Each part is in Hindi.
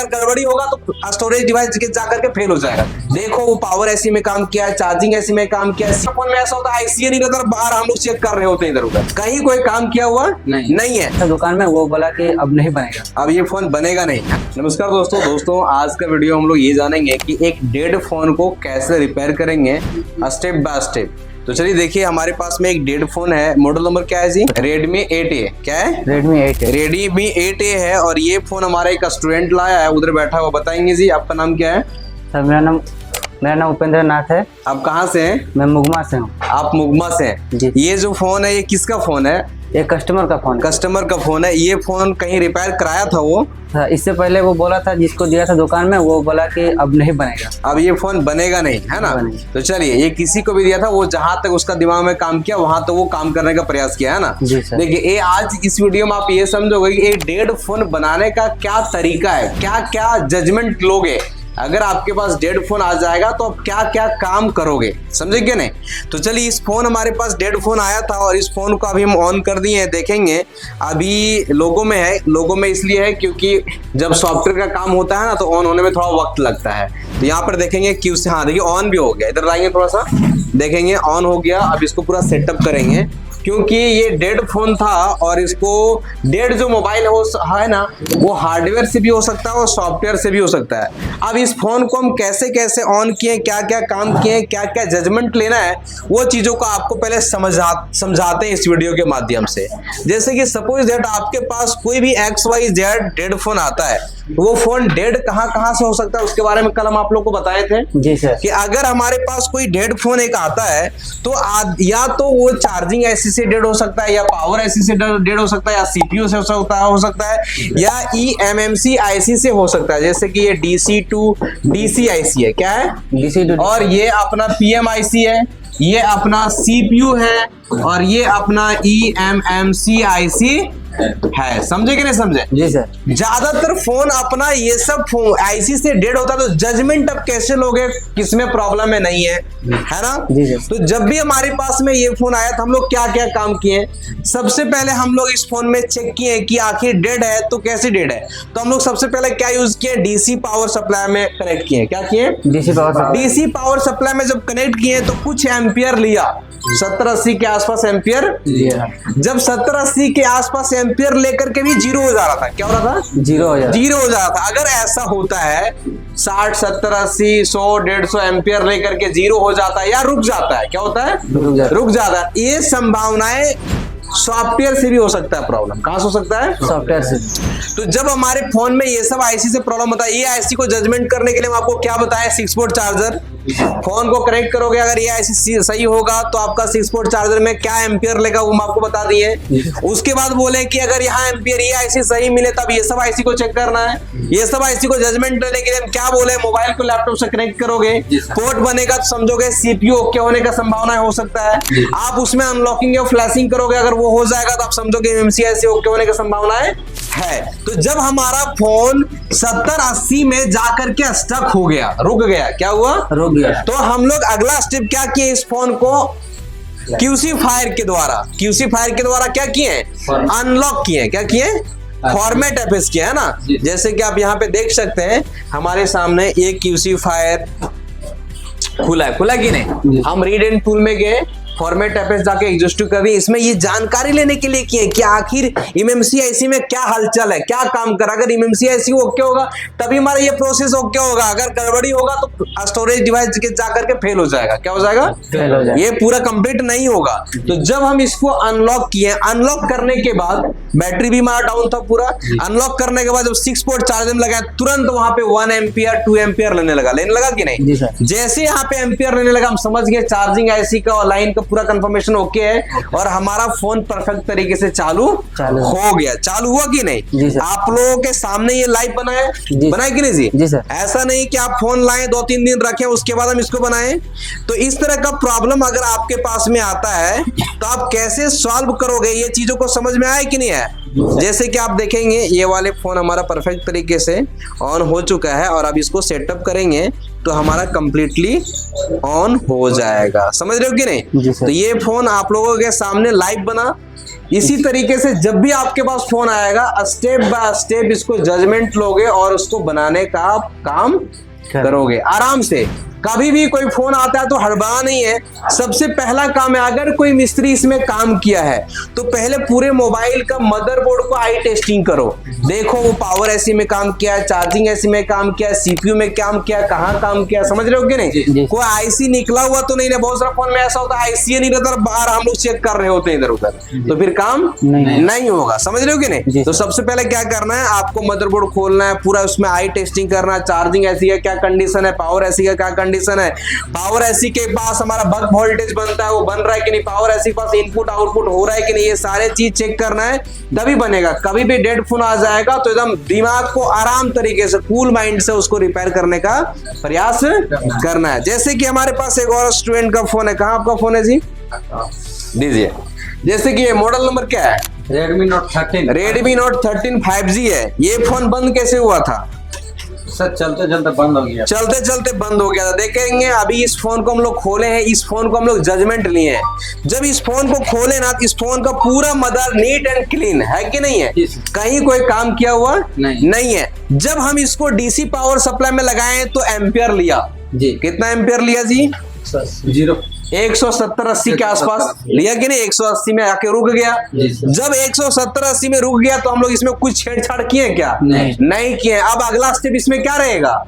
अगर गड़बड़ी होगा तो स्टोरेज डिवाइस जा करके फेल हो जाएगा। देखो वो पावर ऐसी में काम किया है, चार्जिंग ऐसी में काम किया है। फोन में ऐसा होता है आईसी नहीं रहता, बाहर हम लोग चेक कर रहे होते हैं इधर उधर, कहीं कोई काम किया हुआ नहीं है। दुकान में वो बोला कि अब नहीं बनेगा, अब ये फोन बनेगा नहीं। नमस्कार दोस्तों, आज का वीडियो हम लोग ये जानेंगे कि एक डेड फोन को कैसे रिपेयर करेंगे स्टेप बाय स्टेप। तो चलिए देखिए, हमारे पास में एक डेड फोन है। मॉडल नंबर क्या है जी? Redmi 8A। क्या है? Redmi 8A। Redmi 8A है और ये फोन हमारा एक स्टूडेंट लाया है, उधर बैठा हुआ। बताएंगे जी आपका नाम क्या है? सर मेरा नाम उपेंद्र नाथ है। आप कहाँ से हैं? मैं मुगमा से हूँ। आप मुगमा से हैं जी। ये जो फोन है ये किसका फोन है? ये कस्टमर का फोन है। कस्टमर का फोन है। ये फोन कहीं रिपेयर कराया था वो? इससे पहले वो बोला था, जिसको दिया था दुकान में, वो बोला कि अब नहीं बनेगा, अब ये फोन बनेगा नहीं, है ना? तो चलिए, ये किसी को भी दिया था, वो जहां तक उसका दिमाग में काम किया वहां तो वो काम करने का प्रयास किया, है ना? देखिए, ये आज इस वीडियो में आप ये समझोगे कि एक डेड फोन बनाने का क्या तरीका है, क्या क्या जजमेंट लोगे। अगर आपके पास डेड फोन आ जाएगा तो आप क्या क्या काम करोगे, समझे क्या नहीं? तो चलिए, इस फोन हमारे पास डेड फोन आया था और इस फोन को अभी हम ऑन कर दिए हैं। देखेंगे अभी लोगो में है। लोगो में इसलिए है क्योंकि जब सॉफ्टवेयर का काम होता है ना तो ऑन होने में थोड़ा वक्त लगता है। तो यहाँ पर देखेंगे क्यू से, हाँ देखिए ऑन भी हो गया। इधर लाएंगे थोड़ा सा, देखेंगे ऑन हो गया। अब इसको पूरा सेटअप करेंगे क्योंकि ये डेड फोन था और इसको डेड जो मोबाइल है ना, वो हार्डवेयर से भी हो सकता है और सॉफ्टवेयर से भी हो सकता है। अब इस फोन को हम कैसे कैसे ऑन किए, क्या क्या काम किए, क्या क्या जजमेंट लेना है, वो चीज़ों को आपको पहले समझाते हैं इस वीडियो के माध्यम से। जैसे कि सपोज दैट आपके पास कोई भी XYZ डेड फोन आता है, वो फोन डेड कहाँ से हो सकता है उसके बारे में कल हम आप लोग को बताए थे जी सर, कि अगर हमारे पास कोई डेड फोन एक आता है तो या तो वो चार्जिंग ऐसी से डेड हो सकता है, या पावर ऐसी से डेड हो सकता है, या सीपीयू से हो सकता है, या eMMC IC से हो सकता है। जैसे कि ये DC to DC IC है। क्या है? DC to, और ये अपना PMIC है, ये अपना CPU है, और ये अपना eMMC IC है। समझे कि नहीं समझे? जी सर। ज्यादातर फोन अपना ये सब आईसी से डेड होता है, तो जजमेंट अब कैसे लोगे किसमें प्रॉब्लम है नहीं है ना? जी सर। तो जब भी हमारे पास में ये फोन आया तो हम लोग क्या क्या काम किए? सबसे पहले हम लोग इस फोन में चेक किए कि आखिर डेड है तो कैसे डेड है। तो हम लोग सबसे पहले क्या यूज किए? डीसी पावर सप्लाई में कनेक्ट किए। क्या किए? डीसी पावर सप्लाई में जब कनेक्ट किए तो कुछ एम्पियर लिया, 70-80 के आसपास एम्पियर। जब 70-80 के आसपास एम्पियर लेकर के भी जीरो हो जा रहा था। क्या हो रहा था? जीरो हो जा रहा था। अगर ऐसा होता है 60, 70, 80, 100, 150 एम्पियर लेकर के जीरो हो जाता है या रुक जाता है, क्या होता है? रुक जाता है। ये संभावनाएं सॉफ्टवेयर से भी हो सकता है प्रॉब्लम। कहां से हो सकता है? सॉफ्टवेयर से। तो जब हमारे फोन में ये सब आईसी से प्रॉब्लम होता है, ये आईसी को जजमेंट करने के लिए हम आपको क्या बताया? 6 पोर्ट चार्जर। फोन को कनेक्ट करोगे, अगर ये आईसी सही होगा तो आपका 6 पोर्ट चार्जर में क्या एम्पियर लेगा वो हम आपको बता दिए। उसके बाद बोले कि अगर यहाँ एम्पियर ये आईसी सही मिले तब ये सब आईसी को चेक करना है। ये सब आईसी को जजमेंट लेने के लिए हम क्या बोले? मोबाइल को लैपटॉप से कनेक्ट करोगे, पोर्ट बनेगा तो समझोगे सीपीयू ओके होने का संभावना हो सकता है। आप उसमें अनलॉकिंग या फ्लैशिंग करोगे, अगर वो हो जाएगा तो आप समझोगे eMMC IC ओके होने की संभावना है। तो जब हमारा फोन 70-80 में जाकर के स्टक हो गया, रुक गया, क्या हुआ? रुक गया। तो हम लोग अगला स्टेप क्या किए? इस फोन को QC फायर के द्वारा क्या किए? अनलॉक किए। क्या किए? फॉर्मेट एफएस किया, है ना? जैसे कि आप यहाँ पे देख सकते हैं हमारे सामने एक QC फायर खुला कि नहीं? हम रीड एंड टूल में गए, फॉर्मेट एफएस जाके एग्जॉस्टिव कर दिए। इसमें ये जानकारी लेने के लिए किए कि आखिर eMMC IC में क्या हलचल है, क्या काम कर। अगर eMMC IC ओके होगा तभी हमारा ये प्रोसेस ओके होगा। अगर गड़बड़ी होगा तो स्टोरेज डिवाइस के जाकर के फेल हो जाएगा। क्या हो जाएगा? फेल हो जाएगा। ये पूरा कंप्लीट नहीं होगा। तो जब हम इसको अनलॉक किए, अनलॉक करने के बाद बैटरी भी हमारा डाउन था पूरा। अनलॉक करने के बाद जब 6 पोर्ट चार्जर में लगाया, तुरंत वहां पे 1 एम्पियर 2 एम्पियर लेने लगा कि नहीं? जैसे यहाँ पे एम्पियर लेने लगा, हम समझ गए चार्जिंग आईसी का और लाइन का पूरा कंफर्मेशन ओके है और हमारा फोन परफेक्ट तरीके से चालू हो गया। चालू हुआ कि नहीं? आप लोगों के सामने ये लाइव बनाए कि नहीं जी सर? ऐसा नहीं कि आप फोन लाएं 2-3 दिन रखें उसके बाद हम इसको बनाएं। तो इस तरह का प्रॉब्लम अगर आपके पास में आता है तो आप कैसे सॉल्व करोगे? ये चीजों को समझ में आए कि नहीं है? जैसे कि आप देखेंगे ये वाले फोन हमारा परफेक्ट तरीके से ऑन हो चुका है और अब इसको सेटअप करेंगे तो हमारा कंप्लीटली ऑन हो जाएगा। समझ रहे हो कि नहीं? तो ये फोन आप लोगों के सामने लाइव बना इसी तरीके से जब भी आपके पास फोन आएगा स्टेप बाय स्टेप इसको जजमेंट लोगे और उसको बनाने का आप काम करोगे आराम से। कभी भी कोई फोन आता है तो हड़बड़ा नहीं है। सबसे पहला काम है, अगर कोई मिस्त्री इसमें काम किया है तो पहले पूरे मोबाइल का मदरबोर्ड को आई टेस्टिंग करो। देखो वो पावर ऐसी में काम किया है, चार्जिंग ऐसी में काम किया है, सीपीयू में काम किया, कहाँ काम किया, समझ रहे हो कि नहीं? कोई आईसी निकला हुआ तो नहीं है। बहुत सारा फोन में ऐसा होता है आईसी नहीं रहता, बाहर हम लोग चेक कर रहे होते हैं इधर उधर, तो फिर काम नहीं होगा। समझ रहे हो कि नहीं? तो सबसे पहले क्या करना है, आपको मदरबोर्ड खोलना है, पूरा उसमें आई टेस्टिंग करना है। चार्जिंग ऐसी है क्या कंडीशन है, पावर ऐसी का क्या कंडीशन है, पावर ऐसी के पास हमारा बक वोल्टेज बनता है वो बन रहा है कि नहीं, पावर ऐसी के पास इनपुट आउटपुट हो रहा है कि नहीं, ये सारे चीज चेक करना है तभी बनेगा। कभी भी डेड फोन आ जाएगा तो एकदम दिमाग को आराम तरीके से कूल माइंड से उसको रिपेयर करने का प्रयास करना है। जैसे कि हमारे पास एक और स्टूडेंट का फोन है, कहाँ आपका फोन है जी, दीजिए। जैसे कि ये मॉडल नंबर क्या है, Redmi Note 13। Redmi Note 13 5G है। ये फोन बंद कैसे हुआ था सर? चलते चलते बंद हो गया, चलते चलते बंद हो गया था। देखेंगे अभी इस फोन को हम लोग खोले हैं, इस फोन को हम लोग जजमेंट लिए हैं। जब इस फोन को खोले ना, इस फोन का पूरा मदर नीट एंड क्लीन है कि नहीं है, कहीं कोई काम किया हुआ नहीं है। जब हम इसको डीसी पावर सप्लाई में लगाए तो एम्पियर लिया जी, कितना एम्पियर लिया जी, 170-80 के आसपास लिया कि नहीं, 180 में आके रुक गया। जब 170-80 में रुक गया तो हम लोग इसमें कुछ छेड़छाड़ किए क्या, नहीं किए। अब अगला स्टेप इसमें क्या रहेगा,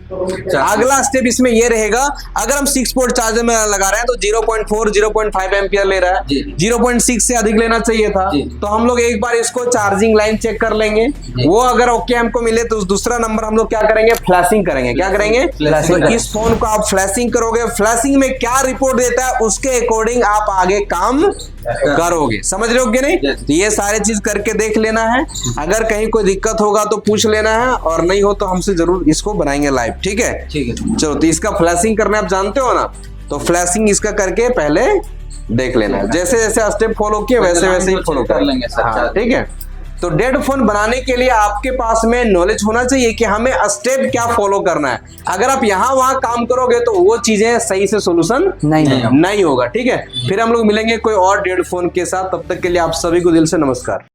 अगला स्टेप इसमें ये रहेगा, अगर हम 6 पोर्ट चार्जर में लगा रहे हैं तो 0.4 0.5 एम्पियर ले रहा है, 0.6 से अधिक लेना चाहिए था। तो हम लोग एक बार इसको चार्जिंग लाइन चेक कर लेंगे, वो अगर ओके हमको मिले तो दूसरा नंबर हम लोग क्या करेंगे, फ्लैशिंग करेंगे। क्या करेंगे, तो इस फोन को आप फ्लैशिंग करोगे, फ्लैशिंग में क्या रिपोर्ट देता है उसके अकॉर्डिंग आप आगे काम करोगे। समझ रहे हो कि नहीं? तो ये सारे चीज करके देख लेना है, अगर कहीं कोई दिक्कत होगा तो पूछ लेना है, और नहीं हो तो हमसे जरूर इसको बनाएंगे लाइव। ठीक है, चलो। तो इसका फ्लैशिंग करना आप जानते हो ना, तो फ्लैशिंग इसका करके पहले देख लेना है। जैसे जैसे स्टेप फॉलो किए वैसे वैसे ही फॉलो कर लेंगे। ठीक है, तो डेड फोन बनाने के लिए आपके पास में नॉलेज होना चाहिए कि हमें स्टेप क्या फॉलो करना है। अगर आप यहाँ वहां काम करोगे तो वो चीजें सही से सोल्यूशन नहीं होगा। ठीक है, फिर हम लोग मिलेंगे कोई और डेड फोन के साथ, तब तक के लिए आप सभी को दिल से नमस्कार।